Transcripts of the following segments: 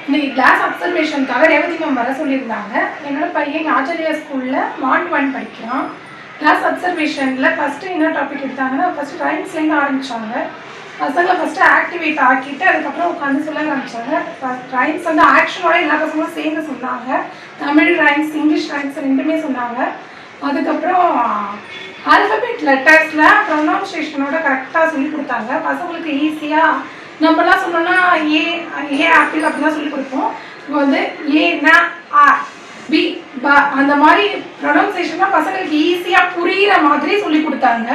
இன்னைக்கு class அப்சர்வேஷனுக்காக Revathi ma'am வர சொல்லியிருந்தாங்க. என்னோட பையன் ஆச்சரியா ஸ்கூலில் மார்ட் 1 படிக்கிறான். கிளாஸ் அப்சர்வேஷனில் ஃபஸ்ட்டு என்ன டாபிக் எடுத்தாங்கன்னா, ஃபஸ்ட்டு ரைம்ஸ்லேருந்து ஆரம்பித்தாங்க. பசங்களை ஃபஸ்ட்டு ஆக்டிவேட் ஆக்கிட்டு அதுக்கப்புறம் உட்காந்து சொல்ல ஆரம்பித்தாங்க. ரைம்ஸ் வந்து ஆக்ஷனோட எல்லா பசங்களும் சேர்ந்து சொன்னாங்க. தமிழ் ரைம்ஸ், இங்கிலீஷ் ரைம்ஸ் ரெண்டுமே சொன்னாங்க. அதுக்கப்புறம் ஆல்ஃபபெட் லெட்டர்ஸில் ப்ரொனவுன்சியேஷனோட கரெக்டாக சொல்லி கொடுத்தாங்க. பசங்களுக்கு ஈஸியாக நம்மலாம் சொன்னோன்னா ஏ ஆப்பிள் அப்படிலாம் சொல்லி கொடுப்போம். இப்போ வந்து ஏன்னா ஆ பி ப அந்த மாதிரி ப்ரொனவுன்சியேஷனாக பசங்களுக்கு ஈஸியாக புரிகிற மாதிரி சொல்லி கொடுத்தாங்க.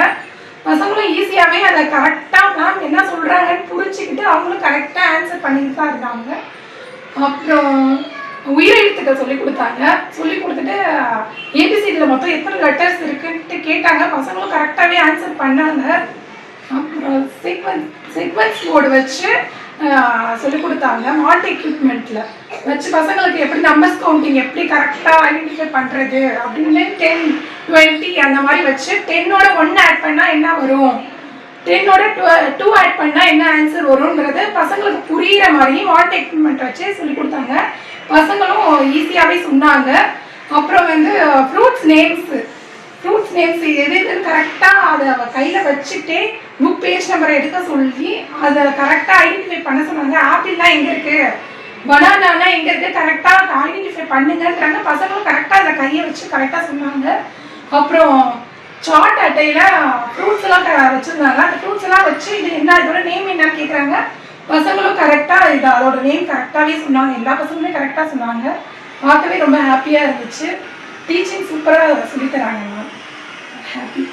பசங்களும் ஈஸியாகவே அதை கரெக்டாக மேம் என்ன சொல்கிறாங்கன்னு புரிஞ்சுக்கிட்டு அவங்களும் கரெக்டாக ஆன்சர் பண்ணிட்டு தான் இருந்தாங்க. அப்புறம் உயிரெழுத்துக்கள் சொல்லி கொடுத்தாங்க. சொல்லி கொடுத்துட்டு ஏபிசிடியில் மொத்தம் எத்தனை லெட்டர்ஸ் இருக்குன்ட்டு கேட்டாங்க. பசங்களும் கரெக்டாகவே ஆன்சர் பண்ணாங்க. அப்புறம் சீக்வன்ஸ் போர்டு வச்சு சொல்லிக் கொடுத்தாங்க. மார்ட் எக்யூப்மெண்ட்டில் வச்சு பசங்களுக்கு எப்படி நம்பர்ஸ் கவுண்டிங் எப்படி கரெக்டாக ஐடென்டிஃபை பண்ணுறது அப்படின்னு 10, 20 அந்த மாதிரி வச்சு 10ஓட 1 ஆட் பண்ணால் என்ன வரும், 10ஓட 2 ஆட் பண்ணால் என்ன ஆன்சர் வரும்ன்றது பசங்களுக்கு புரிகிற மாதிரி மார்ட் எக்யூப்மெண்ட் வச்சு சொல்லி கொடுத்தாங்க. பசங்களும் ஈஸியாகவே சொன்னாங்க. அப்புறம் வந்து ஃப்ரூட்ஸ் நேம்ஸ் எது எதுன்னு கரெக்டாக அதை கையில் வச்சுட்டே புக் பேஜ் நம்பரை எடுக்க சொல்லி அதை கரெக்டாக ஐடென்டிஃபை பண்ண சொன்னாங்க. ஆப்பிள்லாம் எங்கே இருக்குது, பனானானா எங்கே இருக்குது, கரெக்டாக ஐடென்டிஃபை பண்ணுங்கன்றாங்க. பசங்களும் கரெக்டாக அதை கையை வச்சு கரெக்டாக சொன்னாங்க. அப்புறம் சார்ட் அட்டையில் ஃப்ரூட்ஸ் எல்லாம் வச்சுருந்தாங்க. அந்த ஃப்ரூட்ஸ் எல்லாம் வச்சு இது என்ன, இதோட நேம் என்னன்னு கேட்குறாங்க. பசங்களும் கரெக்டாக இது அதோட நேம் கரெக்டாகவே சொன்னாங்க. எல்லா பசங்களுமே கரெக்டாக சொன்னாங்க. பார்க்கவே ரொம்ப ஹாப்பியாக இருந்துச்சு. டீச்சிங் சூப்பராக சொல்லித்தராங்க. ஹாப்பி.